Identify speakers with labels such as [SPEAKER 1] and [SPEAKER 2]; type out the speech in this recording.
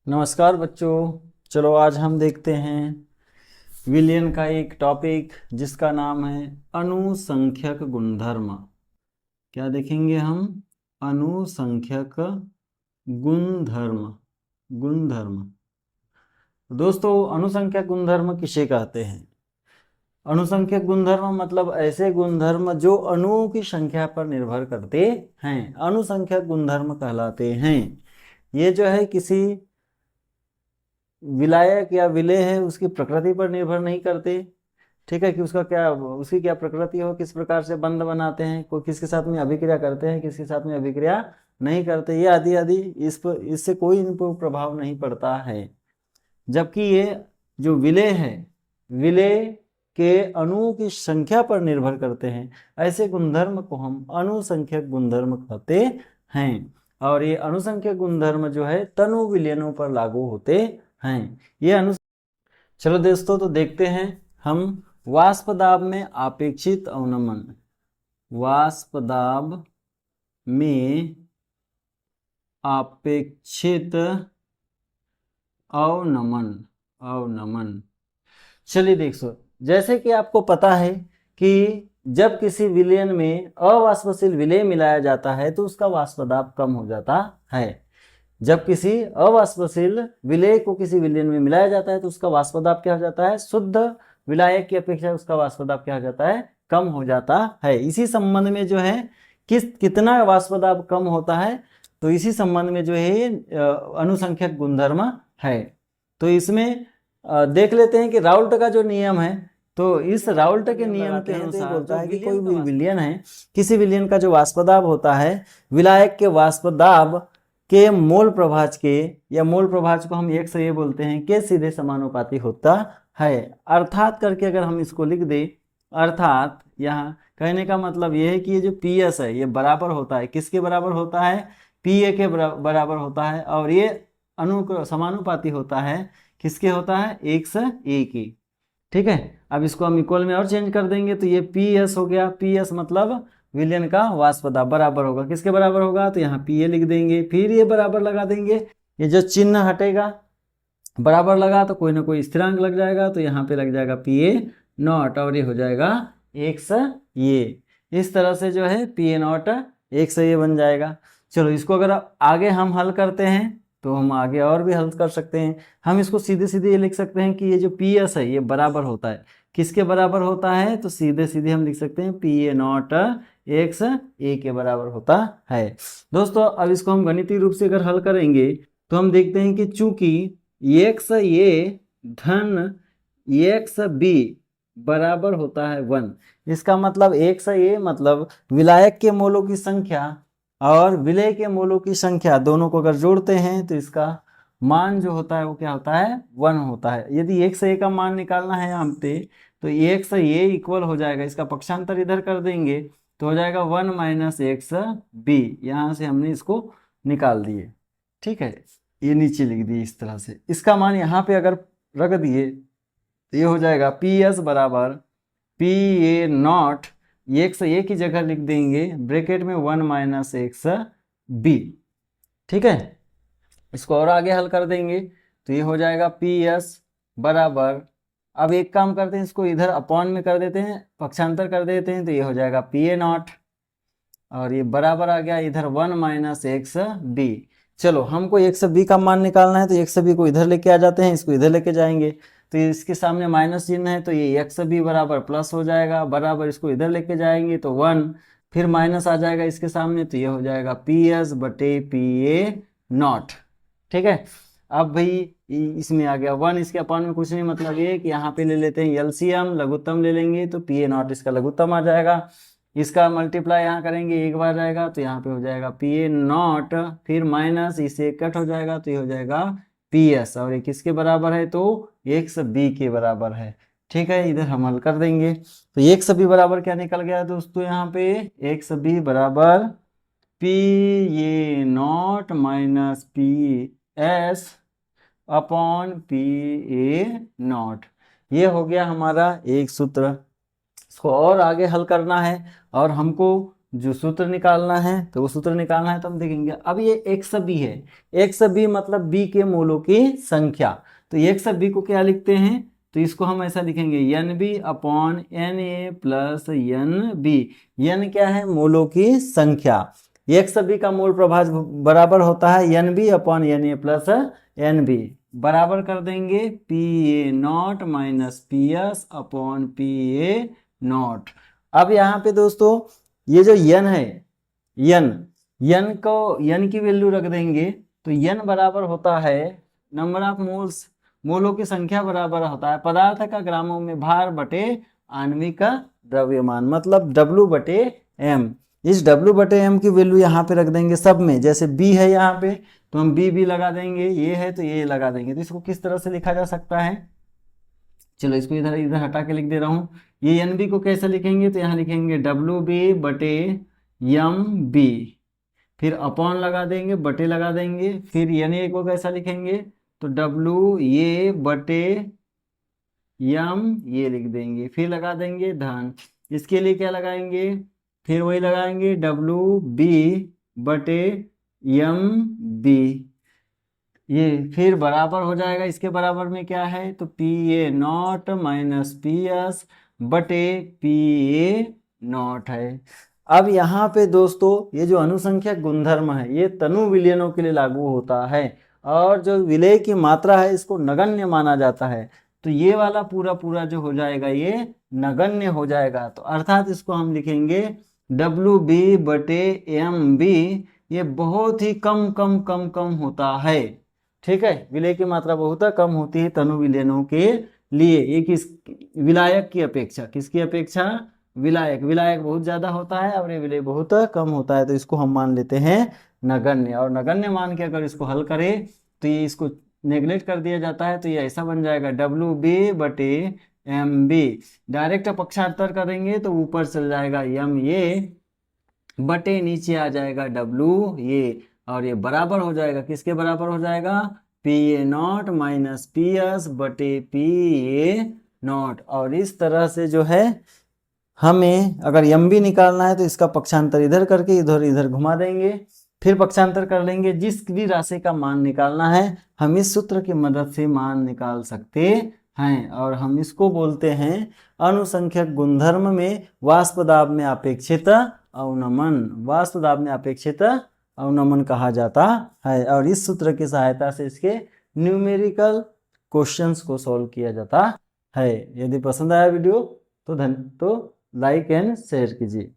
[SPEAKER 1] नमस्कार बच्चों। चलो आज हम देखते हैं विलियन का एक टॉपिक जिसका नाम है अनुसंख्यक गुणधर्म। क्या देखेंगे हम? अनुसंख्यक गुणधर्म। गुणधर्म दोस्तों, अनुसंख्यक गुणधर्म किसे कहते हैं? अनुसंख्यक गुणधर्म मतलब ऐसे गुणधर्म जो अणुओं की संख्या पर निर्भर करते हैं, अनुसंख्यक गुणधर्म कहलाते हैं। ये जो है किसी विलायक या विलेय है उसकी प्रकृति पर निर्भर नहीं करते। ठीक है कि उसकी क्या प्रकृति हो, किस प्रकार से बंध बनाते हैं, कोई किसके साथ में अभिक्रिया करते हैं, किसके साथ में अभिक्रिया नहीं करते, ये आदि आदि इससे कोई इन पर प्रभाव नहीं पड़ता है। जबकि ये जो विलेय है, विलेय के अणुओं की संख्या पर निर्भर करते हैं। ऐसे गुणधर्म को हम अनुसंख्यक गुणधर्म कहते हैं। और ये अनुसंख्यक गुणधर्म जो है तनु विलयनों पर लागू होते हैं। चलो दोस्तों, तो देखते हैं हम वाष्प दाब में अपेक्षित अवनमन। वाष्प दाब में अपेक्षित अवनमन। चलिए देखो, जैसे कि आपको पता है कि जब किसी विलयन में अवाष्पशील विलेय मिलाया जाता है तो उसका वाष्प दाब कम हो जाता है। जब किसी अवाष्पशील विलेय को किसी विलयन में मिलाया जाता है तो उसका वाष्प दाब क्या हो जाता है? शुद्ध विलायक की अपेक्षा उसका वाष्प दाब क्या हो जाता है? कम हो जाता है। इसी संबंध में जो है कितना वाष्प दाब कम होता है, तो इसी संबंध में जो है अनुसंख्यक गुणधर्म है। तो इसमें देख लेते हैं कि राउल्ट का जो नियम है, तो इस राउल्ट के नियम के अनुसार बोलता है कि कोई भी विलयन है, किसी विलयन का जो वाष्प दाब होता है विलायक के वाष्प दाब के मोल प्रभाज के, या मोल प्रभाज को हम एक से ये बोलते हैं, के सीधे समानुपाती होता है। अर्थात करके अगर हम इसको लिख दे, अर्थात यहाँ कहने का मतलब ये है कि ये जो पी एस है ये बराबर होता है, किसके बराबर होता है? पी ए के बराबर होता है। और ये समानुपाती होता है, किसके होता है? एक से ए की। ठीक है, अब इसको हम इक्वल में और चेंज कर देंगे तो ये पी एस हो गया। पी एस मतलब विलयन का वाष्प दाब बराबर होगा, किसके बराबर होगा? तो यहाँ पी ए लिख देंगे, फिर ये बराबर लगा देंगे। ये जो चिन्ह हटेगा, बराबर लगा तो कोई ना कोई स्थिरांक लग जाएगा, तो यहाँ पे लग जाएगा पी ए नॉट, और ये हो जाएगा एक्स ये। इस तरह से जो है पी ए नॉट एक्स ये बन जाएगा। चलो इसको अगर आगे हम हल करते हैं तो हम आगे और भी हल कर सकते हैं। हम इसको सीधे सीधे ये लिख सकते हैं कि ये जो पी एस है ये बराबर होता है, किसके बराबर होता है? तो सीधे सीधे हम लिख सकते हैं पी ए नॉट एक्स ए के बराबर होता है। दोस्तों, अब इसको हम गणितीय रूप से अगर हल करेंगे तो हम देखते हैं कि चूंकि एक्स ए धन एक्स बी बराबर होता है 1, इसका मतलब एक्स ए मतलब विलायक के मोलों की संख्या और विलेय के मोलों की संख्या दोनों को अगर जोड़ते हैं तो इसका मान जो होता है वो क्या होता है? 1 होता है। यदि एक्स ए का मान निकालना है हम पे, तो एक्स ए इक्वल हो जाएगा, इसका पक्षांतर इधर कर देंगे तो हो जाएगा 1 माइनस एक्स बी। यहाँ से हमने इसको निकाल दिए। ठीक है, ये नीचे लिख दिए इस तरह से। इसका मान यहाँ पे अगर रख दिए तो ये हो जाएगा पी एस बराबर पी ए नॉट, एक्स ए की जगह लिख देंगे ब्रैकेट में 1 माइनस एक्स बी। ठीक है, इसको और आगे हल कर देंगे तो ये हो जाएगा पी एस बराबर, अब एक काम करते हैं, इसको इधर अपॉन में कर देते हैं, पक्षांतर कर देते हैं, तो ये हो जाएगा पी ए नॉट, और ये बराबर आ गया इधर 1 माइनस एक्स बी। चलो हमको एक्स बी का मान निकालना है तो एक्स बी को इधर लेके आ जाते हैं, इसको इधर लेके जाएंगे तो इसके सामने माइनस चिन्ह है तो ये एक्स बी बराबर प्लस हो जाएगा, बराबर इसको इधर लेके जाएंगे तो 1, फिर माइनस आ जाएगा इसके सामने तो ये हो जाएगा पी एस बटे पी ए नॉट। ठीक है, अब भाई इसमें आ गया 1, इसके अपान में कुछ नहीं, मतलब ये कि यहाँ पे ले लेते हैं एलसीएम, लघुत्तम ले लेंगे तो पी ए नॉट इसका लघुत्तम आ जाएगा, इसका मल्टीप्लाई यहाँ करेंगे एक बार जाएगा तो यहाँ पे हो जाएगा पी ए नॉट, फिर माइनस इसे कट हो जाएगा तो ये हो जाएगा पी एस, और ये किसके बराबर है? तो एक्स बी के बराबर है। ठीक है, इधर हम हल कर देंगे तो एक्स बी बराबर क्या निकल गया दोस्तों? यहाँ पे एक्स बी बराबर P A not minus P S upon P A not. ये हो गया हमारा एक सूत्र। इसको और आगे हल करना है और हमको जो सूत्र निकालना है, तो वो सूत्र निकालना है तो हम देखेंगे। अब ये एक्स बी है, एक्स बी मतलब बी के मोलों की संख्या। तो एक्स बी को क्या लिखते हैं, तो इसको हम ऐसा लिखेंगे N B upon N A plus N B. N क्या है, मोलों की संख्या। एक्स बी का मोल प्रभाज बराबर होता है N B upon N A plus N B. बराबर कर देंगे P A not minus P S upon P A not. अब यहाँ पे दोस्तों ये जो यन है, यन को यन की वैल्यू रख देंगे, तो यन बराबर होता है नंबर ऑफ मोल्स, मोलों की संख्या बराबर होता है पदार्थ का ग्रामों में भार बटे आणविक द्रव्यमान, मतलब W बटे M। इस W बटे M की वैल्यू यहाँ पे रख देंगे सब में। जैसे B है यहाँ पे तो हम B लगा देंगे, ये है तो ये लगा देंगे। तो इसको किस तरह से लिखा जा सकता है, चलो इसको इधर इधर हटा के लिख दे रहा हूँ। ये एन बी को कैसे लिखेंगे, तो यहाँ लिखेंगे डब्ल्यू बी बटे एम बी, फिर अपॉन लगा देंगे, बटे लगा देंगे। फिर एन ए को कैसा लिखेंगे, तो डब्ल्यू ये बटे एम ये लिख देंगे, फिर लगा देंगे धन। इसके लिए क्या लगाएंगे, फिर वही लगाएंगे डब्ल्यू बी बटे एम बी, ये फिर बराबर हो जाएगा। इसके बराबर में क्या है, तो P A not minus P S बटे पी ए नॉट है। अब यहाँ पे दोस्तों ये जो अनुसंख्यक गुणधर्म है ये तनु विलयनों के लिए लागू होता है, और जो विलय की मात्रा है इसको नगण्य माना जाता है। तो ये वाला पूरा पूरा जो हो जाएगा ये नगण्य हो जाएगा। तो अर्थात इसको हम लिखेंगे डब्ल्यू बी बटे एम बी, ये बहुत ही कम कम कम कम होता है। ठीक है, विलय की मात्रा बहुत कम होती है तनु विलयनों के लिए। ये किस विलायक की अपेक्षा, किसकी अपेक्षा, विलायक। विलायक बहुत ज्यादा होता है और ये विलय बहुत कम होता है, तो इसको हम मान लेते हैं नगण्य। और नगण्य मान के अगर इसको हल करें तो ये इसको नेग्लेक्ट कर दिया जाता है, तो ये ऐसा बन जाएगा डब्ल्यू बी बटे एम बी। डायरेक्ट पक्षांतर करेंगे तो ऊपर चल जाएगा एम ए बटे नीचे आ जाएगा डब्ल्यू ये, और ये बराबर हो जाएगा, किसके बराबर हो जाएगा, P A not minus P S बटे पी ए नॉट। और इस तरह से जो है हमें अगर एम बी निकालना है तो इसका पक्षांतर इधर करके इधर इधर घुमा देंगे, फिर पक्षांतर कर लेंगे। जिस भी राशि का मान निकालना है हम इस सूत्र की मदद से मान निकाल सकते हैं, और हम इसको बोलते हैं अनुसंख्यक गुणधर्म में वाष्प दाब में अपेक्षित अवनमन। वाष्प दाब में अपेक्षित अवनमन कहा जाता है, और इस सूत्र की सहायता से इसके न्यूमेरिकल क्वेश्चंस को सॉल्व किया जाता है। यदि पसंद आया वीडियो तो लाइक एंड शेयर कीजिए।